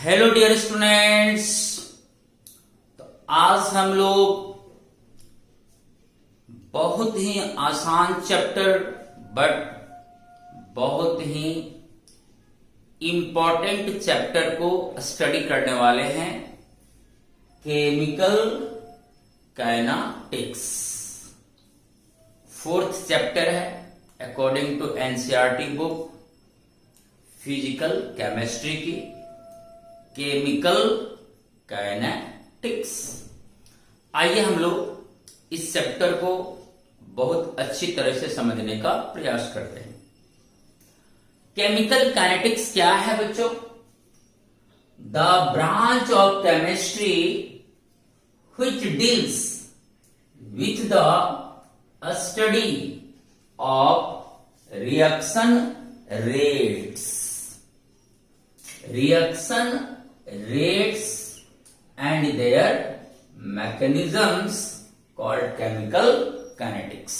Hello dear students. तो आज हम लोग बहुत ही आसान चैप्टर बट बहुत ही इंपॉर्टेंट चैप्टर को स्टडी करने वाले हैं, केमिकल काइनेटिक्स। फोर्थ चैप्टर है according to NCERT book physical chemistry की, केमिकल काइनेटिक्स। आइए हम लोग इस चैप्टर को बहुत अच्छी तरह से समझने का प्रयास करते हैं। केमिकल काइनेटिक्स क्या है बच्चों? The branch of chemistry which deals with the study of reaction rates and their mechanisms called chemical kinetics.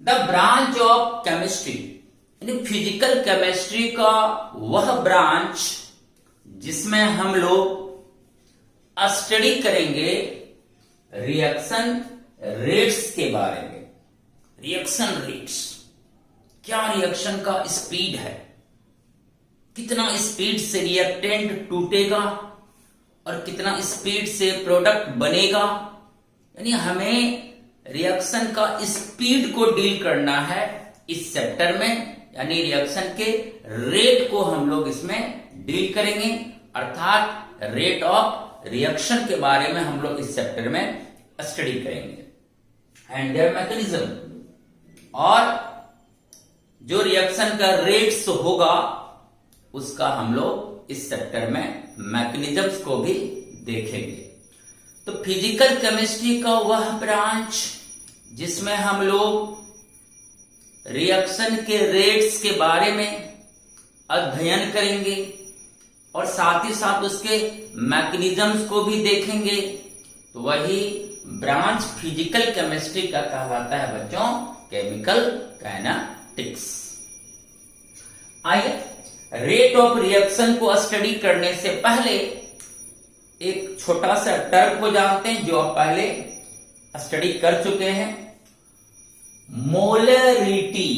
The branch of chemistry यानी फिजिकल केमिस्ट्री का वह ब्रांच जिसमें हम लोग स्टडी करेंगे रिएक्शन रेट्स के बारे में। रिएक्शन रेट्स क्या? रिएक्शन का स्पीड है, कितना स्पीड से रिएक्टेंट टूटेगा और कितना स्पीड से प्रोडक्ट बनेगा। यानी हमें रिएक्शन का स्पीड को डील करना है इस चैप्टर में, यानी रिएक्शन के रेट को हम लोग इसमें डील करेंगे, अर्थात रेट ऑफ रिएक्शन के बारे में हम लोग इस चैप्टर में स्टडी करेंगे एंड देयर मैकेनिज्म। और जो रिएक्शन का रेट्स होगा उसका हम लोग इस चैप्टर में मैकेनिज्म्स को भी देखेंगे। तो फिजिकल केमिस्ट्री का वह ब्रांच जिसमें हम लोग रिएक्शन के रेट्स के बारे में अध्ययन करेंगे और साथ ही साथ उसके मैकेनिज्म्स को भी देखेंगे, तो वही ब्रांच फिजिकल केमिस्ट्री का कहलाता है बच्चों केमिकल काइनेटिक्स। आइए रेट ऑफ रिएक्शन को स्टडी करने से पहले एक छोटा सा टर्म को जानते हैं जो आप पहले स्टडी कर चुके हैं, मोलरिटी।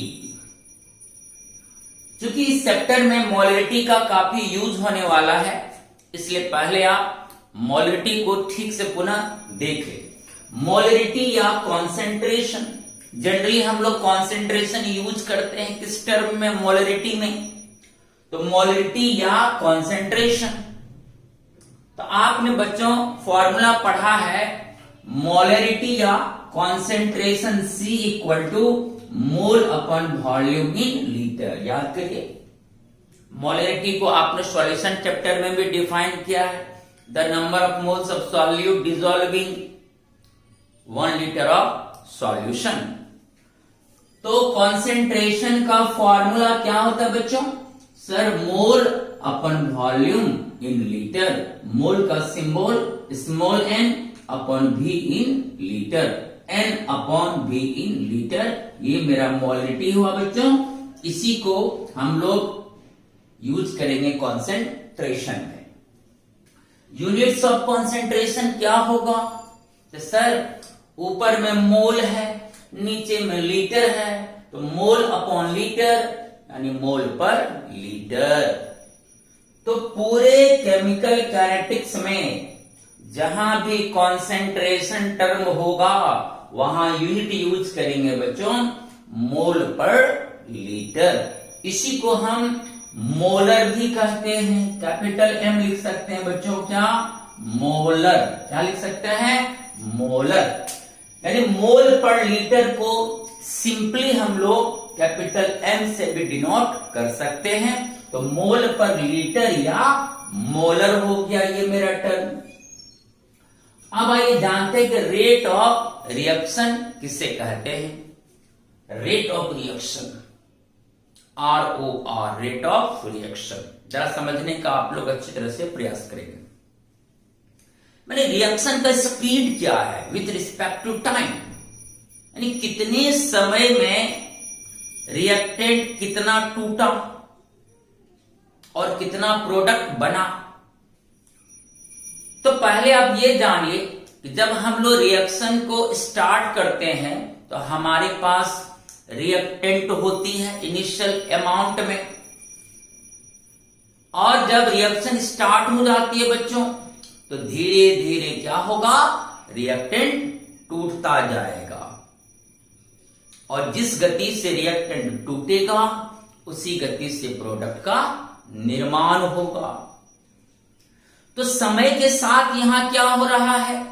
चूंकि इस चैप्टर में मोलरिटी का काफी यूज होने वाला है, इसलिए पहले आप मोलरिटी को ठीक से पुनः देखें। मोलरिटी या कॉन्सेंट्रेशन, जनरली हम लोग कॉन्सेंट्रेशन यूज करते हैं किस टर्म में? मोलरिटी में। तो मोलरिटी या कॉन्सेंट्रेशन, तो आपने बच्चों फॉर्मूला पढ़ा है मोलरिटी या concentration C equal to mole upon volume in litre. याद करिए, मोलरिटी को आपने सॉल्यूशन चैप्टर में भी डिफाइन किया है, the number of moles of solute dissolving 1 litre of solution. तो कॉन्सेंट्रेशन का फॉर्मूला क्या होता है बच्चों? Sir, mole upon volume in litre. Mole का symbol small n upon v in litre, n upon v in litre. ये मेरा molarity हुआ बच्चों। इसी को हम लोग यूज करेंगे कॉन्सेंट्रेशन में। यूनिट्स ऑफ कॉन्सेंट्रेशन क्या होगा? तो सर, ऊपर में मोल है, नीचे में लीटर है, तो मोल अपॉन लीटर यानी मोल पर लीटर। तो पूरे केमिकल काइनेटिक्स में जहां भी कॉन्सेंट्रेशन टर्म होगा वहां यूनिट यूज करेंगे बच्चों मोल पर लीटर। इसी को हम मोलर भी कहते हैं, कैपिटल M लिख सकते हैं बच्चों। क्या? मोलर। क्या लिख सकते हैं? मोलर। यानी मोल पर लीटर को सिंपली हम लोग कैपिटल M से भी डिनोट कर सकते हैं। तो मोल पर लीटर या मोलर हो गया ये मेरा टर्म। अब आइए जानते हैं कि रेट ऑफ रिएक्शन किसे कहते हैं। Rate of reaction ROR, rate of reaction, जरा समझने का आप लोग अच्छी तरह से प्रयास करेंगे। मैंने रिएक्शन का स्पीड क्या है विथ रिस्पेक्ट टू टाइम, यानी कितने समय में रिएक्टेंट कितना टूटा और कितना प्रोडक्ट बना। तो पहले आप ये जानिए कि जब हम लोग रिएक्शन को स्टार्ट करते हैं तो हमारे पास रिएक्टेंट होती है इनिशियल अमाउंट में, और जब रिएक्शन स्टार्ट हो जाती है बच्चों तो धीरे धीरे क्या होगा, रिएक्टेंट टूटता जाएगा, और जिस गति से रिएक्टेंट टूटेगा उसी गति से प्रोडक्ट का निर्माण होगा। तो समय के साथ यहां क्या हो रहा है,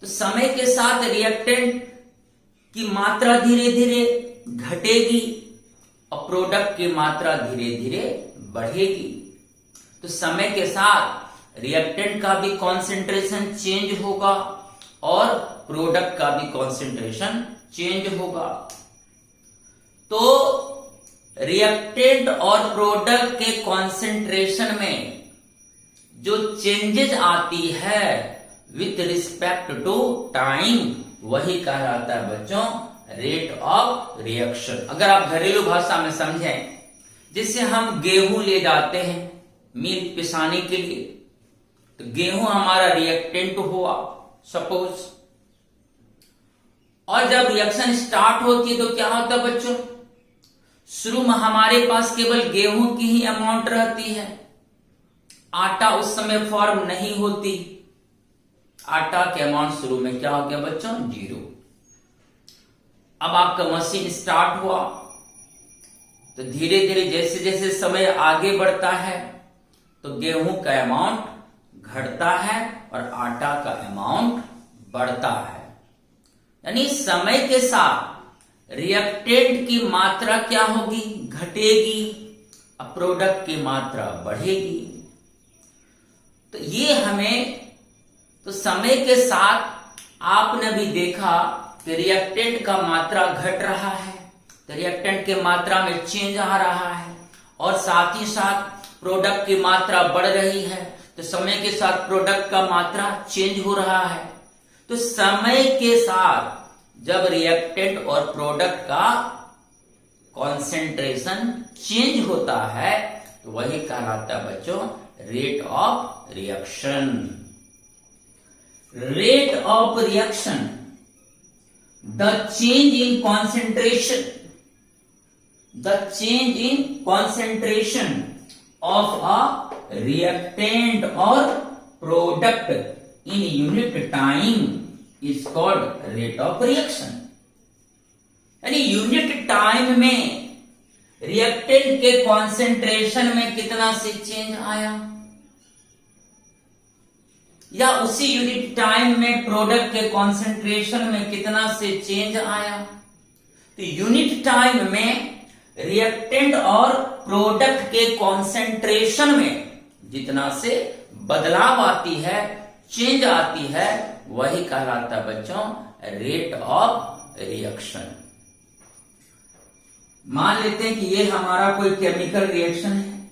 तो समय के साथ रिएक्टेंट की मात्रा धीरे धीरे घटेगी और प्रोडक्ट की मात्रा धीरे धीरे बढ़ेगी। तो समय के साथ रिएक्टेंट का भी कॉन्सेंट्रेशन चेंज होगा और प्रोडक्ट का भी कॉन्सेंट्रेशन चेंज होगा। तो रिएक्टेंट और प्रोडक्ट के कॉन्सेंट्रेशन में जो चेंजेस आती है विथ रिस्पेक्ट टू टाइम, वही कहलाता है बच्चों रेट ऑफ रिएक्शन। अगर आप घरेलू भाषा में समझें, जिससे हम गेहूं ले जाते हैं मिल पिसाने के लिए, तो गेहूं हमारा रिएक्टेंट हुआ सपोज, और जब रिएक्शन स्टार्ट होती है तो क्या होता है बच्चों, शुरू में हमारे पास केवल गेहूं की ही अमाउंट रहती है, आटा उस समय फॉर्म नहीं होती। आटा के अमाउंट शुरू में क्या हो गया बच्चों, 0। अब आपका मशीन स्टार्ट हुआ तो धीरे धीरे जैसे जैसे समय आगे बढ़ता है तो गेहूं का अमाउंट घटता है और आटा का अमाउंट बढ़ता है। यानी समय के साथ रिएक्टेंट की मात्रा क्या होगी, घटेगी, और प्रोडक्ट की मात्रा बढ़ेगी। तो ये हमें, तो समय के साथ आपने भी देखा कि रिएक्टेंट का मात्रा घट रहा है, तो रिएक्टेंट के मात्रा में चेंज आ रहा है, और साथ ही साथ प्रोडक्ट की मात्रा बढ़ रही है, तो समय के साथ प्रोडक्ट का मात्रा चेंज हो रहा है। तो समय के साथ जब रिएक्टेंट और प्रोडक्ट का कॉन्सेंट्रेशन चेंज होता है तो वही कहलाता है बच्चों rate of reaction. Rate of reaction, the change in concentration, the change in concentration of a reactant और product in unit time is called rate of reaction. यानी यूनिट टाइम में रिएक्टेंट के कॉन्सेंट्रेशन में कितना से चेंज आया, या उसी यूनिट टाइम में प्रोडक्ट के कॉन्सेंट्रेशन में कितना से चेंज आया। तो यूनिट टाइम में रिएक्टेंट और प्रोडक्ट के कॉन्सेंट्रेशन में जितना से बदलाव आती है, चेंज आती है, वही कहलाता है बच्चों रेट ऑफ रिएक्शन। मान लेते हैं कि ये हमारा कोई केमिकल रिएक्शन है,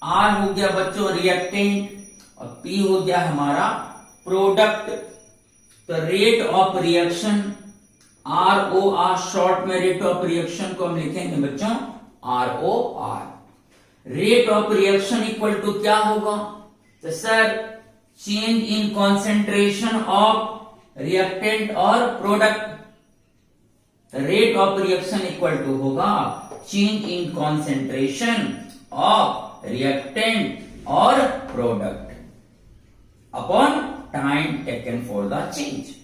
आर हो गया बच्चों रिएक्टेंट और पी हो गया हमारा प्रोडक्ट। तो rate of reaction ROR, short में रेट ऑफ रिएक्शन को हम लिखेंगे बच्चों ROR। Rate of reaction equal to क्या होगा, तो sir change in concentration of reactant और product. Rate of reaction equal to होगा change in concentration of reactant और product upon time taken for the change.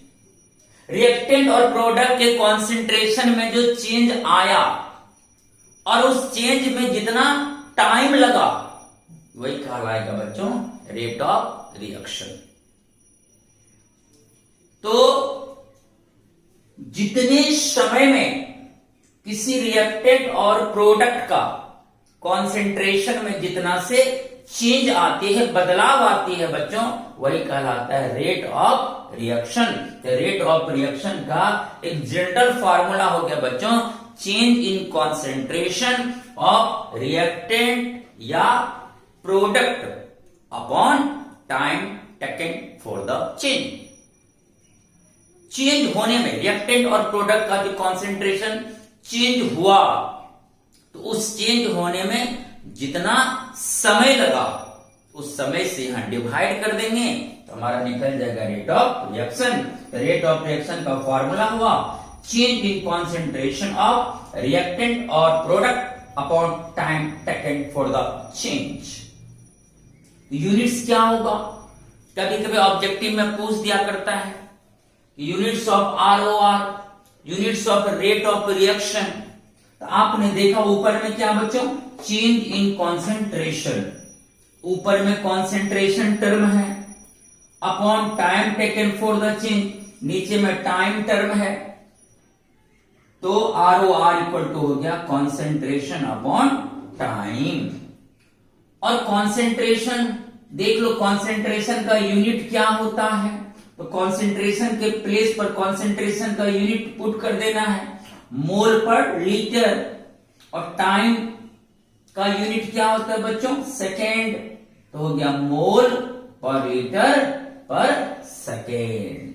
Reactant और product के concentration में जो चेंज आया और उस चेंज में जितना टाइम लगा वही कहलाएगा बच्चों रेट ऑफ रिएक्शन। तो जितने समय में किसी रिएक्टेंट और प्रोडक्ट का कॉन्सेंट्रेशन में जितना से चेंज आती है, बदलाव आती है बच्चों, वही कहलाता है रेट ऑफ रिएक्शन। तो रेट ऑफ रिएक्शन का एक जनरल फार्मूला हो गया बच्चों change in concentration of reactant या product upon time taken for the change. Change होने में रिएक्टेंट और प्रोडक्ट का जो कॉन्सेंट्रेशन चेंज हुआ तो उस चेंज होने में जितना समय लगा उस समय से यहां डिवाइड कर देंगे तो हमारा निकल जाएगा rate of reaction. Rate of reaction का फॉर्मूला हुआ change in concentration of reactant और product upon time taken for the change. Units क्या होगा, कभी कभी ऑब्जेक्टिव में पूछ दिया करता है units of ROR, units of rate of reaction. तो आपने देखा ऊपर में क्या बच्चों, चेंज इन कॉन्सेंट्रेशन, ऊपर में कॉन्सेंट्रेशन टर्म है, upon time taken for the change, नीचे में टाइम टर्म है, तो ROR इक्वल टू हो गया कॉन्सेंट्रेशन अपॉन टाइम। और कॉन्सेंट्रेशन देख लो, कॉन्सेंट्रेशन का यूनिट क्या होता है, तो कॉन्सेंट्रेशन के प्लेस पर कॉन्सेंट्रेशन का यूनिट पुट कर देना है मोल पर लीटर, और टाइम का यूनिट क्या होता है बच्चों, सेकेंड, तो हो गया मोल पर लीटर पर सेकेंड।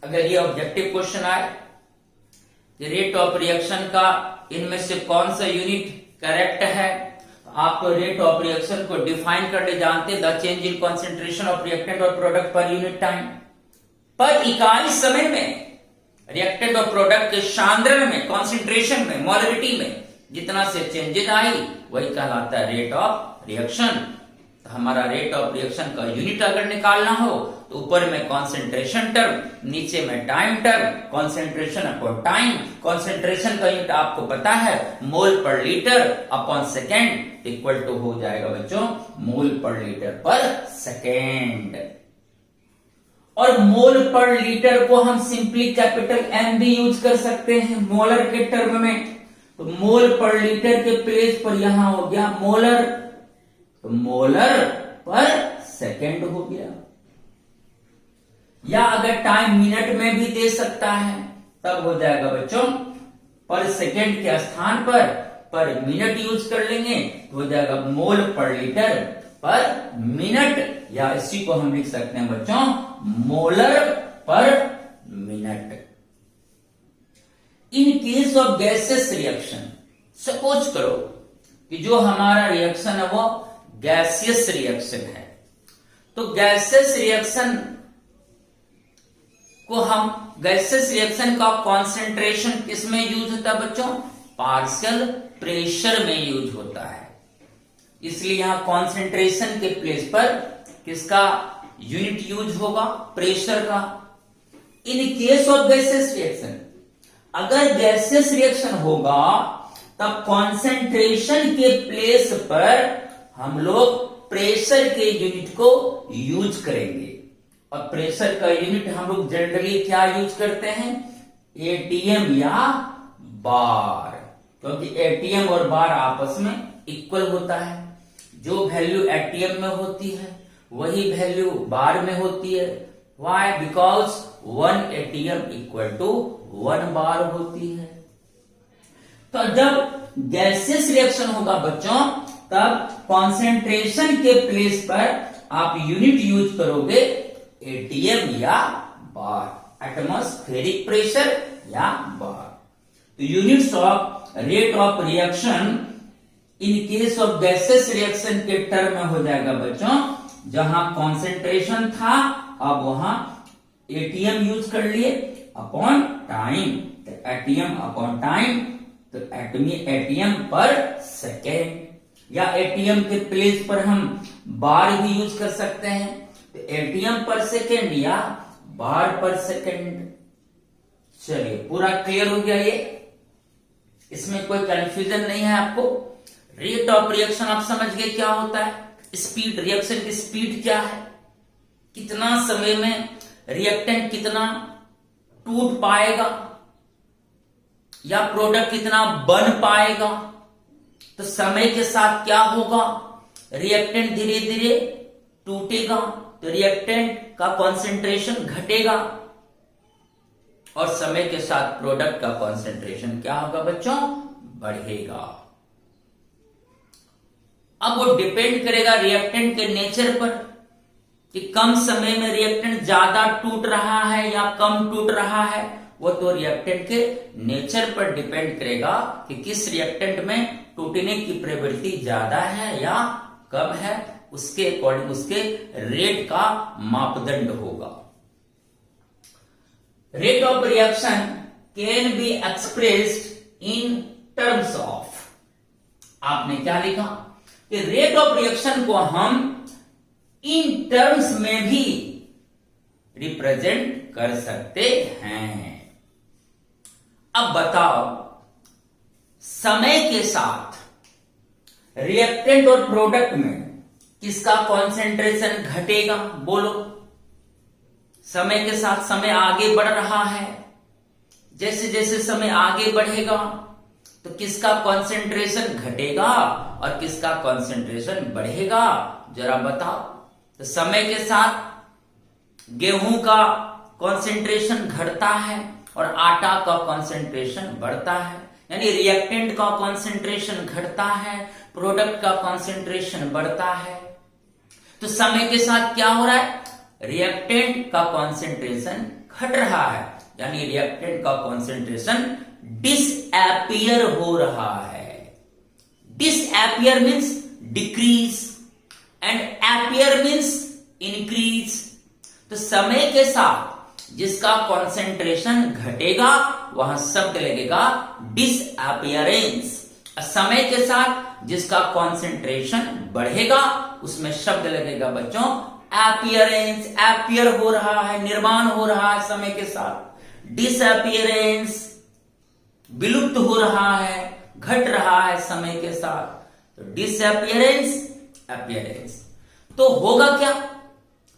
अगर ये ऑब्जेक्टिव क्वेश्चन आए कि रेट ऑफ रिएक्शन का इनमें से कौन सा यूनिट करेक्ट है, तो आप तो रेट ऑफ रिएक्शन को डिफाइन करने जानते, the change in concentration of reactant और प्रोडक्ट पर यूनिट टाइम, पर इकाई समय में रिएक्टेंट और प्रोडक्ट के सांद्रण में, कॉन्सेंट्रेशन में, मोलरिटी में जितना से चेंजेस आई वही कहलाता है रेट ऑफ रिएक्शन। तो हमारा रेट ऑफ रिएक्शन का यूनिट अगर निकालना हो तो ऊपर में कॉन्सेंट्रेशन टर्म, नीचे में time term, concentration upon time, concentration का यूनिट आपको पता है मोल पर litre upon second equal to हो जाएगा बच्चों मोल पर लीटर पर सेकेंड। और मोल पर लीटर को हम सिंपली कैपिटल M भी यूज कर सकते हैं मोलर के टर्म में, तो मोल पर लीटर के प्लेस पर यहां हो गया मोलर, तो मोलर पर सेकेंड हो गया। या अगर टाइम मिनट में भी दे सकता है तब हो जाएगा बच्चों पर सेकेंड के स्थान पर मिनट यूज कर लेंगे तो हो जाएगा मोल पर लीटर पर मिनट, या इसी को हम लिख सकते हैं बच्चों मोलर पर minute. In case of gases reaction, suppose करो कि जो हमारा रिएक्शन है वो गैसियस रिएक्शन है, तो गैसियस रिएक्शन को हम, गैसियस रिएक्शन का कॉन्सेंट्रेशन किसमें यूज होता है बच्चों, पार्शियल प्रेशर में यूज होता है, इसलिए यहां कॉन्सेंट्रेशन के प्लेस पर किसका यूनिट यूज होगा, प्रेशर का। In case of gaseous reaction, अगर गैसियस रिएक्शन होगा तब कॉन्सेंट्रेशन के प्लेस पर हम लोग प्रेशर के यूनिट को यूज करेंगे, और प्रेशर का यूनिट हम लोग जनरली क्या यूज करते हैं, एटीएम या बार, क्योंकि एटीएम और बार आपस में इक्वल होता है, जो वैल्यू एटीएम में होती है वही वैल्यू बार में होती है। Why, because 1 ATM equal to 1 bar होती है। तो जब गैसियस रिएक्शन होगा बच्चों तब कॉन्सेंट्रेशन के प्लेस पर आप यूनिट यूज करोगे एटीएम या बार, एटमॉस्फेरिक प्रेशर या बार। तो units of rate of reaction in case of gases reaction के टर्म में हो जाएगा बच्चों, जहां कॉन्सेंट्रेशन था अब वहां एटीएम यूज कर लिए अपॉन टाइम, तो एटीएम अपॉन टाइम, तो एटीएम पर सेकेंड, या एटीएम के प्लेस पर हम बार भी यूज कर सकते हैं, तो एटीएम पर सेकेंड या बार पर सेकेंड। चलिए पूरा क्लियर हो गया ये, इसमें कोई कंफ्यूजन नहीं है आपको। रेट ऑफ रिएक्शन आप समझ गए क्या होता है, स्पीड, रिएक्शन की स्पीड क्या है, कितना समय में रिएक्टेंट कितना टूट पाएगा या प्रोडक्ट कितना बन पाएगा, तो समय के साथ क्या होगा, रिएक्टेंट धीरे धीरे टूटेगा तो रिएक्टेंट का कॉन्सेंट्रेशन घटेगा, और समय के साथ प्रोडक्ट का कॉन्सेंट्रेशन क्या होगा बच्चों, बढ़ेगा। अब वो डिपेंड करेगा रिएक्टेंट के नेचर पर कि कम समय में रिएक्टेंट ज्यादा टूट रहा है या कम टूट रहा है, वो तो रिएक्टेंट के नेचर पर डिपेंड करेगा कि किस रिएक्टेंट में टूटने की प्रोबेबिलिटी ज्यादा है या कम है, उसके अकॉर्डिंग उसके रेट का मापदंड होगा। Rate of reaction can be expressed in terms of, आपने क्या लिखा कि रेट ऑफ रिएक्शन को हम इन टर्म्स में भी रिप्रेजेंट कर सकते हैं। अब बताओ, समय के साथ रिएक्टेंट और प्रोडक्ट में किसका कॉन्सेंट्रेशन घटेगा? बोलो। समय के साथ समय आगे बढ़ रहा है, जैसे जैसे समय आगे बढ़ेगा तो किसका कॉन्सेंट्रेशन घटेगा और किसका कॉन्सेंट्रेशन बढ़ेगा, जरा बताओ। तो समय के साथ गेहूं का कॉन्सेंट्रेशन घटता है और आटा का कॉन्सेंट्रेशन बढ़ता है, यानी रिएक्टेंट का कॉन्सेंट्रेशन घटता है, प्रोडक्ट का कॉन्सेंट्रेशन बढ़ता है। तो समय के साथ क्या हो रहा है? रिएक्टेंट का कॉन्सेंट्रेशन घट रहा है, यानी रिएक्टेंट का कॉन्सेंट्रेशन डिसअपियर हो रहा है। Disappear means decrease and appear means increase. तो समय के साथ जिसका कॉन्सेंट्रेशन घटेगा वहां शब्द लगेगा डिसअपियरेंस, समय के साथ जिसका कॉन्सेंट्रेशन बढ़ेगा उसमें शब्द लगेगा बच्चों अपियरेंस। अपियर हो रहा है, निर्माण हो रहा है समय के साथ। डिसअपियरेंस विलुप्त हो रहा है, घट रहा है समय के साथ। तो डिसअपियरेंस, अपियरेंस। तो होगा क्या?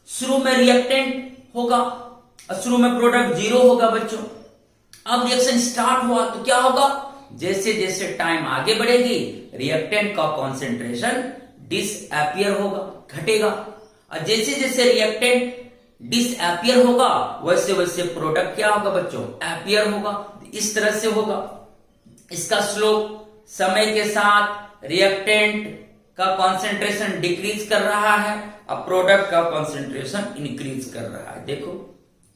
शुरू में रिएक्टेंट होगा और शुरू में प्रोडक्ट जीरो होगा बच्चों। अब रिएक्शन स्टार्ट हुआ तो क्या होगा? जैसे जैसे टाइम आगे बढ़ेगी रिएक्टेंट का कॉन्सेंट्रेशन डिसअपियर होगा, घटेगा, और जैसे जैसे रिएक्टेंट डिसअपियर होगा वैसे वैसे प्रोडक्ट क्या होगा बच्चों? अपियर होगा। इस तरह से होगा। इसका स्लोप समय के साथ रिएक्टेंट का कॉन्सेंट्रेशन डिक्रीज कर रहा है और प्रोडक्ट का कॉन्सेंट्रेशन इंक्रीज कर रहा है। देखो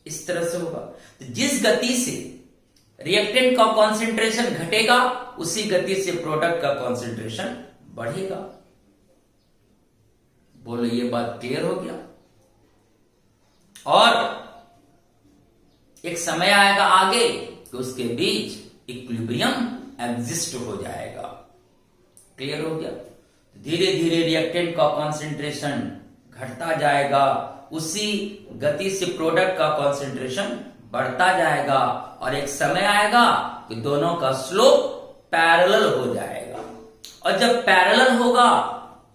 इस तरह से होगा। तो जिस गति से रिएक्टेंट का कॉन्सेंट्रेशन घटेगा उसी गति से प्रोडक्ट का कॉन्सेंट्रेशन बढ़ेगा। बोलो ये बात क्लियर हो गया? और एक समय आएगा आगे कि उसके बीच इक्विलिब्रियम एग्जिस्ट हो जाएगा। क्लियर हो गया? धीरे धीरे रिएक्टेंट का कॉन्सेंट्रेशन घटता जाएगा, उसी गति से प्रोडक्ट का कॉन्सेंट्रेशन बढ़ता जाएगा और एक समय आएगा कि दोनों का स्लोप पैरेलल हो जाएगा। और जब पैरेलल होगा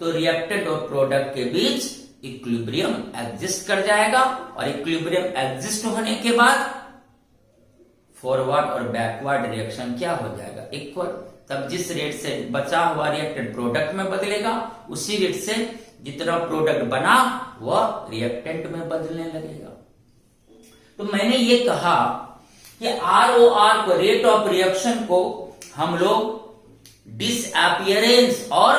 तो रिएक्टेंट और प्रोडक्ट के बीच इक्विलिब्रियम एग्जिस्ट कर जाएगा और इक्विलिब्रियम एग्जिस्ट होने के बाद फॉरवर्ड और बैकवर्ड रिएक्शन क्या हो जाएगा? इक्वल। तब जिस रेट से बचा हुआ रिएक्टेंट प्रोडक्ट में बदलेगा उसी रेट से जितना प्रोडक्ट बना वह रिएक्टेंट में बदलने लगेगा। तो मैंने ये कहा कि ROR को, रेट ऑफ रिएक्शन को हम लोग डिसअपियरेंस और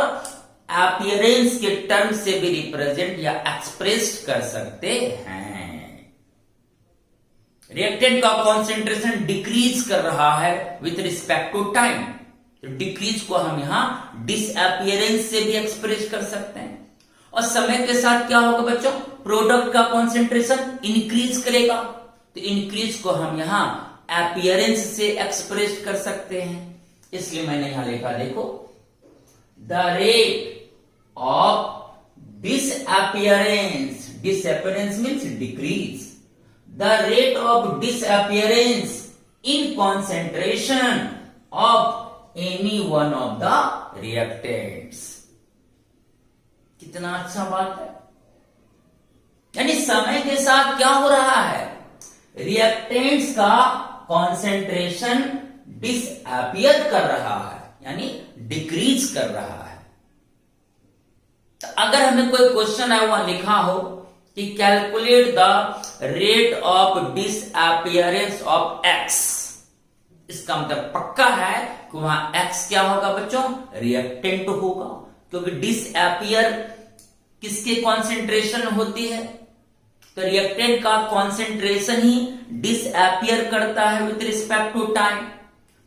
अपियरेंस के टर्म से भी रिप्रेजेंट या एक्सप्रेस कर सकते हैं। रिएक्टेंट का कॉन्सेंट्रेशन डिक्रीज कर रहा है विथ रिस्पेक्ट टू टाइम, तो डिक्रीज को हम यहां डिसअपियरेंस से भी एक्सप्रेस कर सकते हैं। और समय के साथ क्या होगा बच्चों? प्रोडक्ट का कॉन्सेंट्रेशन इंक्रीज करेगा, तो इंक्रीज को हम यहां अपियरेंस से एक्सप्रेस कर सकते हैं। इसलिए मैंने यहां लिखा, देखो, the rate of disappearance, disappearance means decrease, the rate of disappearance in concentration of any one of the reactants. कितना अच्छा बात है। यानी समय के साथ क्या हो रहा है? रिएक्टेंट्स का कॉन्सेंट्रेशन डिसअपियर कर रहा है, यानी डिक्रीज कर रहा है। तो अगर हमें कोई क्वेश्चन है वहां लिखा हो कि calculate the rate of disappearance of x, इसका मतलब पक्का है कि वहां एक्स क्या होगा बच्चों? रिएक्टेंट होगा, क्योंकि डिसअपियर किसके कॉन्सेंट्रेशन होती है? तो रिएक्टेंट का कॉन्सेंट्रेशन ही डिसअपियर करता है विथ रिस्पेक्ट टू टाइम।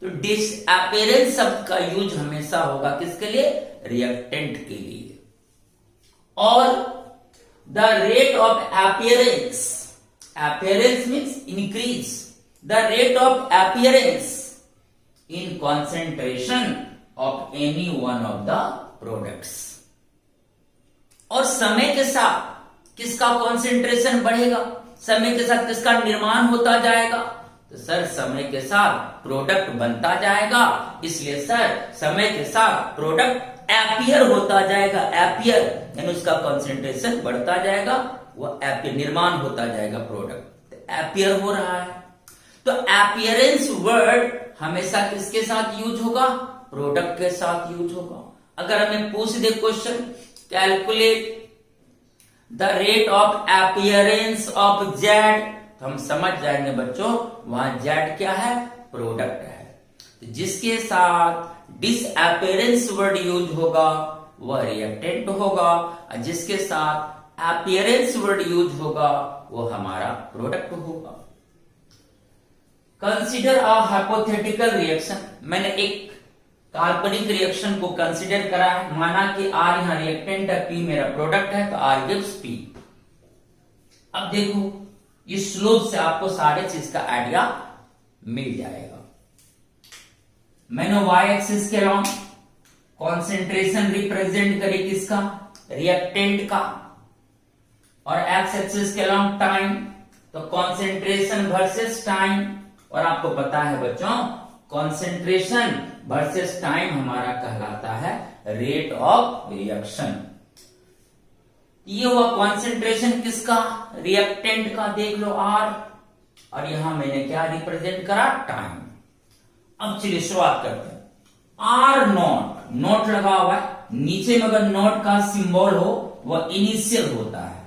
तो डिसअपियरेंस शब्द का यूज हमेशा होगा किसके लिए? रिएक्टेंट के लिए। और the rate of appearance, appearance means increase, the rate of appearance in concentration of any one of the products. और समय के साथ किसका कॉन्सेंट्रेशन बढ़ेगा, समय के साथ किसका निर्माण होता जाएगा? तो सर समय के साथ प्रोडक्ट बनता जाएगा, इसलिए सर समय के साथ प्रोडक्ट एपियर होता जाएगा। एपियर यानी उसका कॉन्सेंट्रेशन बढ़ता जाएगा, वो एपियर निर्माण होता जाएगा, प्रोडक्ट एपियर हो रहा है। तो एपियरेंस वर्ड हमेशा किसके साथ यूज होगा? प्रोडक्ट के साथ यूज होगा। अगर हमें पूछ दे question, calculate the rate of appearance of Z, तो हम समझ जाएंगे बच्चों वहां जेड क्या है? प्रोडक्ट है। तो जिसके साथ डिसअपियरेंस वर्ड यूज होगा वह रिएक्टेंट होगा, और जिसके साथ अपीयरेंस वर्ड यूज होगा वो हमारा प्रोडक्ट होगा। कंसिडर अ हाइपोथेटिकल रिएक्शन, मैंने एक काल्पनिक रिएक्शन को कंसिडर करा है। माना कि आर यहां रिएक्टेंट है, पी मेरा प्रोडक्ट है, तो आर गिव्स पी। अब देखो इस स्लोप से आपको सारे चीज का आइडिया मिल जाएगा। मैंने वाई एक्सिस के अलॉन्ग कॉन्सेंट्रेशन रिप्रेजेंट करी किसका? रिएक्टेंट का। और एक्स एक्सिस के अलॉन्ग टाइम, तो कॉन्सेंट्रेशन वर्सेस टाइम। और आपको पता है बच्चों कॉन्सेंट्रेशन वर्सेस टाइम हमारा कहलाता है रेट ऑफ रिएक्शन। ये हुआ कॉन्सेंट्रेशन किसका? रिएक्टेंट का। देख लो आर, और यहां मैंने क्या रिप्रेजेंट करा? टाइम। अब चलिए शुरुआत करते हैं। आर नॉट, नोट लगा हुआ है नीचे में, अगर नोट का सिंबल हो वह इनिशियल होता है।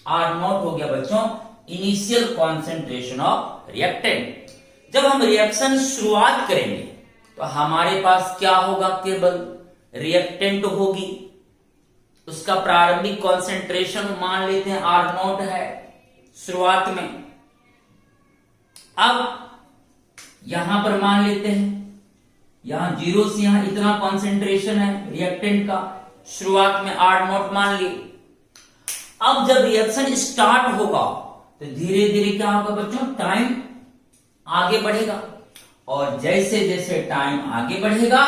आर नॉट हो गया बच्चों इनिशियल कॉन्सेंट्रेशन ऑफ रिएक्टेंट। जब हम रिएक्शन शुरुआत करेंगे तो हमारे पास क्या होगा? केवल रिएक्टेंट होगी, उसका प्रारंभिक कॉन्सेंट्रेशन मान लेते हैं आर नॉट है शुरुआत में। अब यहां पर मान लेते हैं यहां जीरो से यहां इतना कॉन्सेंट्रेशन है रिएक्टेंट का, शुरुआत में आर नॉट मान लिए। अब जब रिएक्शन स्टार्ट होगा तो धीरे धीरे क्या होगा बच्चों? टाइम आगे बढ़ेगा, और जैसे जैसे टाइम आगे बढ़ेगा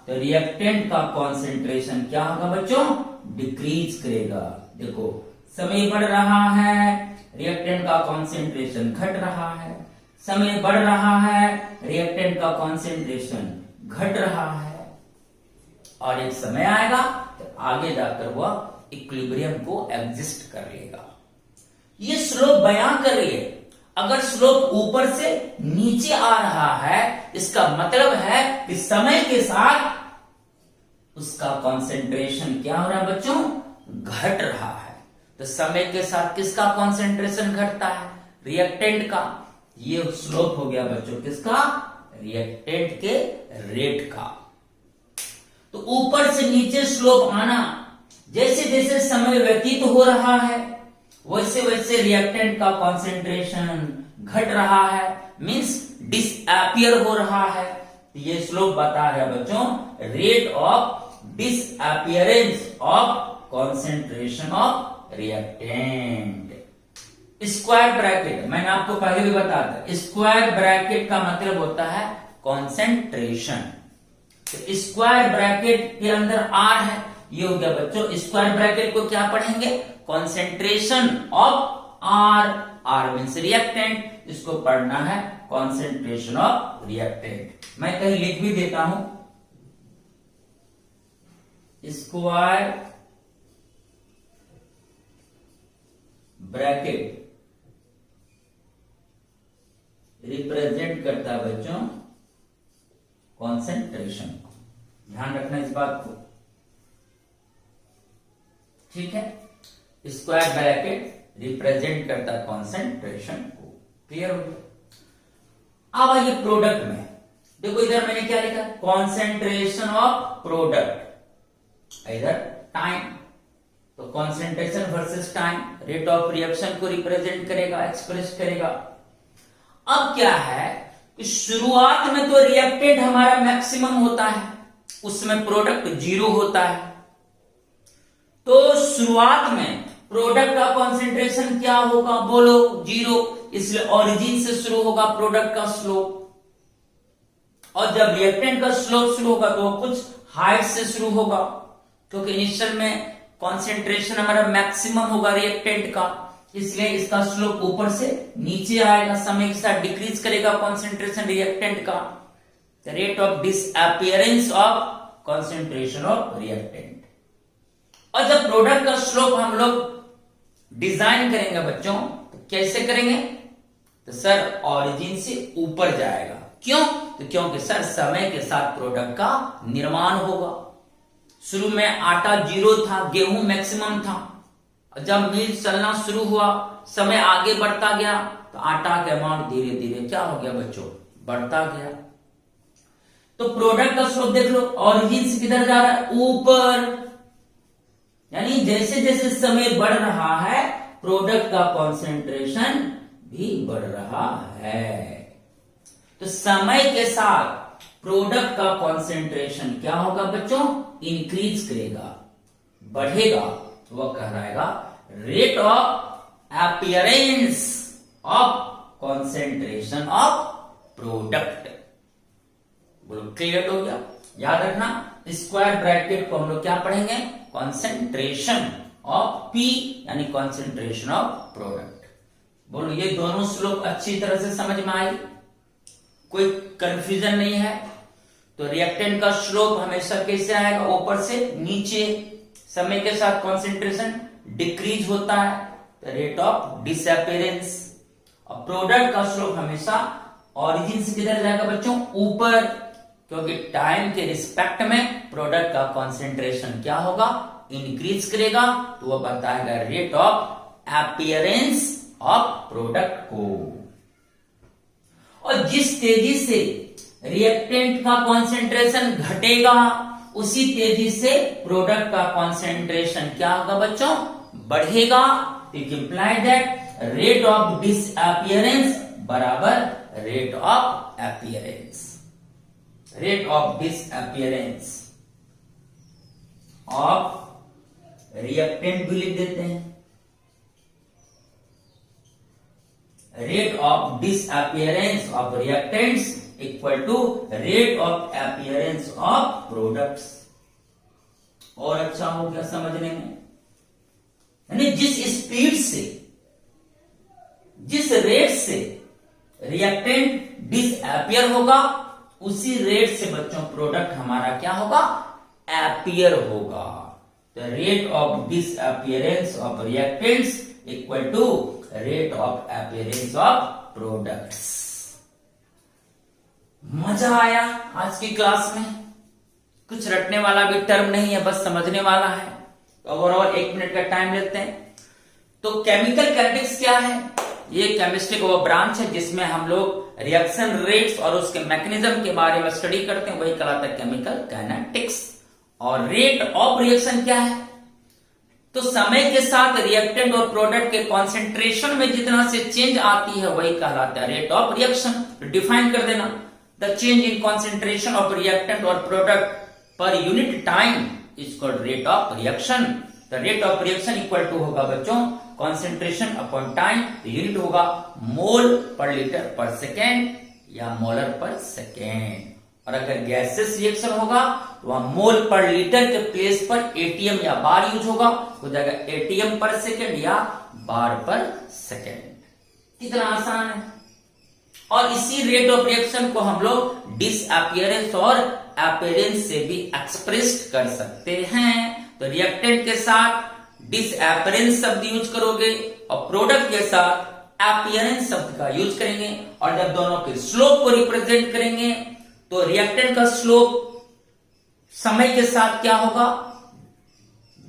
तो रिएक्टेंट का कॉन्सेंट्रेशन क्या होगा बच्चों? डिक्रीज करेगा। देखो समय बढ़ रहा है, रिएक्टेंट का कॉन्सेंट्रेशन घट रहा है, समय बढ़ रहा है, रिएक्टेंट का कॉन्सेंट्रेशन घट रहा है, और एक समय आएगा तो आगे जाकर वह इक्विलिब्रियम को एग्जिस्ट कर लेगा। ये स्लोप बयां कर रही है। अगर स्लोप ऊपर से नीचे आ रहा है इसका मतलब है कि समय के साथ उसका कॉन्सेंट्रेशन क्या हो रहा है बच्चों? घट रहा है। तो समय के साथ किसका कॉन्सेंट्रेशन घटता है? रिएक्टेंट का। ये स्लोप हो गया बच्चों किसका? रिएक्टेंट के रेट का। तो ऊपर से नीचे स्लोप आना, जैसे जैसे समय व्यतीत हो रहा है वैसे वैसे रिएक्टेंट का कॉन्सेंट्रेशन घट रहा है, मींस डिसअपियर हो रहा है। ये स्लोप बता रहा है बच्चों rate of disappearance of concentration of reactant. Square bracket मैंने आपको पहले भी बताया था, स्क्वायर ब्रैकेट का मतलब होता है कॉन्सेंट्रेशन। तो स्क्वायर ब्रैकेट के अंदर आर है, ये हो गया बच्चों स्क्वायर ब्रैकेट को क्या पढ़ेंगे? Concentration of R, R means reactant, इसको पढ़ना है कॉन्सेंट्रेशन ऑफ रिएक्टेंट। मैं कहीं लिख भी देता हूं, स्क्वायर ब्रैकेट रिप्रेजेंट करता है बच्चों कॉन्सेंट्रेशन। ध्यान रखना इस बात को, ठीक है। स्क्वायर ब्रैकेट रिप्रेजेंट करता है कॉन्सेंट्रेशन को। क्लियर हो गया? अब आइए प्रोडक्ट में, देखो इधर मैंने क्या लिखा? कॉन्सेंट्रेशन ऑफ प्रोडक्ट, इधर टाइम, तो concentration versus time rate of reaction को रिप्रेजेंट करेगा, एक्सप्रेस करेगा। अब क्या है कि शुरुआत में तो रिएक्टेंट हमारा मैक्सिमम होता है, उसमें प्रोडक्ट 0 होता है। तो शुरुआत में प्रोडक्ट का कॉन्सेंट्रेशन क्या होगा, बोलो 0, इसलिए ओरिजिन से शुरू होगा प्रोडक्ट का स्लोप। और जब रिएक्टेंट का स्लोप शुरू होगा तो कुछ हाइट से शुरू होगा, क्योंकि इनिशियल में कॉन्सेंट्रेशन हमारा मैक्सिमम होगा रिएक्टेंट का, इसलिए इसका स्लोप ऊपर से नीचे आएगा, समय के साथ डिक्रीज करेगा कॉन्सेंट्रेशन रिएक्टेंट का। The rate of disappearance of concentration of reactant. और जब प्रोडक्ट का स्लोप हम लोग डिजाइन करेंगे बच्चों, तो कैसे करेंगे, तो सर ओरिजिन से ऊपर जाएगा। क्यों, तो क्योंकि सर समय के साथ प्रोडक्ट का निर्माण होगा। शुरू में आटा 0 था, गेहूं मैक्सिमम था, जब मिल चलना शुरू हुआ, समय आगे बढ़ता गया, तो आटा का अमाउंट धीरे धीरे क्या हो गया बच्चों, बढ़ता गया। तो प्रोडक्ट का स्लोप देख लो, ओरिजिन से किधर जा रहा है, ऊपर। यानी जैसे जैसे समय बढ़ रहा है प्रोडक्ट का कॉन्सेंट्रेशन भी बढ़ रहा है। तो समय के साथ प्रोडक्ट का कॉन्सेंट्रेशन क्या होगा बच्चों, इंक्रीज करेगा, बढ़ेगा। तो वह कहलाएगा rate of appearance of concentration of product. बोलो क्लियर हो गया। याद रखना, स्क्वायर ब्रैकेट को हम लोग क्या पढ़ेंगे, कॉन्सेंट्रेशन ऑफ पी यानी कॉन्सेंट्रेशन ऑफ प्रोडक्ट। बोलो ये दोनों श्लोक अच्छी तरह से समझ में आई, कोई कंफ्यूजन नहीं है। तो रिएक्टेंट का स्लोप हमेशा कैसे आएगा, ऊपर से नीचे। समय के साथ कॉन्सेंट्रेशन डिक्रीज होता है, तो रेट ऑफ डिसअपियरेंस। और प्रोडक्ट का स्लोप हमेशा ओरिजिन से किधर जाएगा बच्चों, ऊपर, क्योंकि टाइम के रिस्पेक्ट में प्रोडक्ट का कॉन्सेंट्रेशन क्या होगा, इंक्रीज करेगा। तो वह बताएगा rate of appearance of product को। और जिस तेजी से रिएक्टेंट का कॉन्सेंट्रेशन घटेगा, उसी तेजी से प्रोडक्ट का कॉन्सेंट्रेशन क्या होगा बच्चों, बढ़ेगा। It imply that rate of disappearance बराबर rate of appearance. Rate of disappearance of reactant भी लिख देते हैं, rate of disappearance of reactants equal to rate of appearance of products. और अच्छा हो गया समझने में। यानी जिस स्पीड से, जिस रेट से रिएक्टेंट डिसअपियर होगा, उसी रेट से बच्चों प्रोडक्ट हमारा क्या होगा, अपीयर होगा। The rate of disappearance of reactants equal to rate of appearance of products. मजा आया आज की क्लास में। कुछ रटने वाला भी टर्म नहीं है, बस समझने वाला है। ओवरऑल 1 मिनट का टाइम लेते हैं। तो केमिकल काइनेटिक्स क्या है, ये केमिस्ट्री का वो ब्रांच है जिसमें हम लोग रिएक्शन रेट्स और उसके मैकेनिज्म के बारे में स्टडी करते हैं, वही कहलाता है केमिकल काइनेटिक्स। और रेट ऑफ रिएक्शन क्या है, तो समय के साथ रिएक्टेंट और प्रोडक्ट के कॉन्सेंट्रेशन में जितना से चेंज आती है वही कहलाता है रेट ऑफ रिएक्शन। डिफाइन कर देना, the change in concentration of reactant और product per unit time is called rate of reaction. The rate of reaction equal to होगा बच्चों कॉन्सेंट्रेशन अपॉन टाइम, तो यूनिट होगा मोल पर लीटर पर second या मोलर पर सेकेंड। और अगर गैसेस रिएक्शन होगा तो वहां मोल पर लीटर के प्लेस पर एटीएम या बार यूज होगा, हो जाएगा एटीएम पर सेकेंड या बार पर सेकेंड। कितना आसान है। और इसी रेट ऑफ रिएक्शन को हम लोग डिसअपियरेंस और अपीयरेंस से भी एक्सप्रेस कर सकते हैं। तो रिएक्टेंट के साथ डिसअपियरेंस शब्द यूज करोगे और प्रोडक्ट के साथ अपीयरेंस शब्द का यूज करेंगे। और जब दोनों के स्लोप को रिप्रेजेंट करेंगे तो रिएक्टेंट का स्लोप समय के साथ क्या होगा,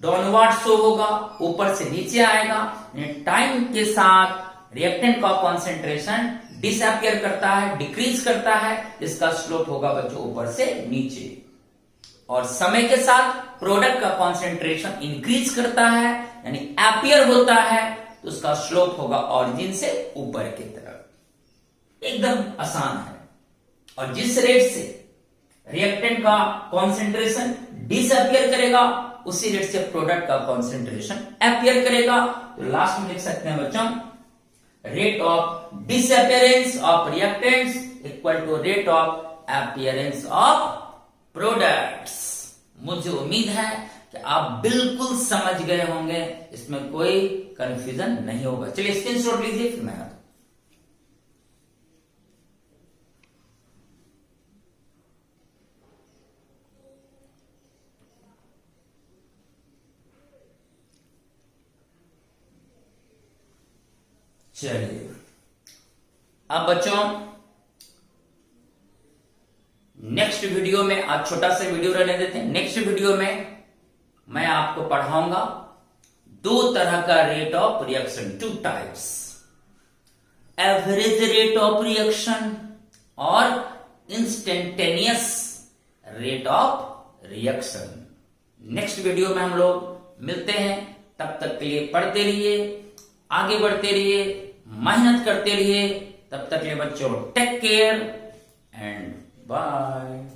डाउनवर्ड शो होगा, ऊपर से नीचे आएगा। टाइम के साथ रिएक्टेंट का कॉन्सेंट्रेशन डिसअपियर करता है, डिक्रीज करता है, इसका स्लोप होगा बच्चों ऊपर से नीचे। और समय के साथ प्रोडक्ट का कॉन्सेंट्रेशन इंक्रीज करता है यानी अपीयर होता है, तो उसका स्लोप होगा ऑरिजिन से ऊपर की तरफ। एकदम आसान है। और जिस रेट से रिएक्टेंट का कॉन्सेंट्रेशन डिसअपियर करेगा उसी रेट से प्रोडक्ट का कॉन्सेंट्रेशन अपियर करेगा। तो लास्ट में लिख सकते हैं बच्चों, rate of disappearance of reactants equal to rate of appearance of products. मुझे उम्मीद है कि आप बिल्कुल समझ गए होंगे, इसमें कोई कंफ्यूजन नहीं होगा। चलिए स्क्रीनशॉट लीजिए, फिर मैं आता हूं। चलिए अब बच्चों नेक्स्ट वीडियो में, आज छोटा सा वीडियो रहने देते हैं, नेक्स्ट वीडियो में मैं आपको पढ़ाऊंगा दो तरह का rate of reaction, two types, average rate of reaction और instantaneous rate of reaction. Next video में हम लोग मिलते हैं, तब तक के लिए पढ़ते रहिए, आगे बढ़ते रहिए, मेहनत करते रहिए। तब तक के लिए बच्चों टेक केयर एंड बाय।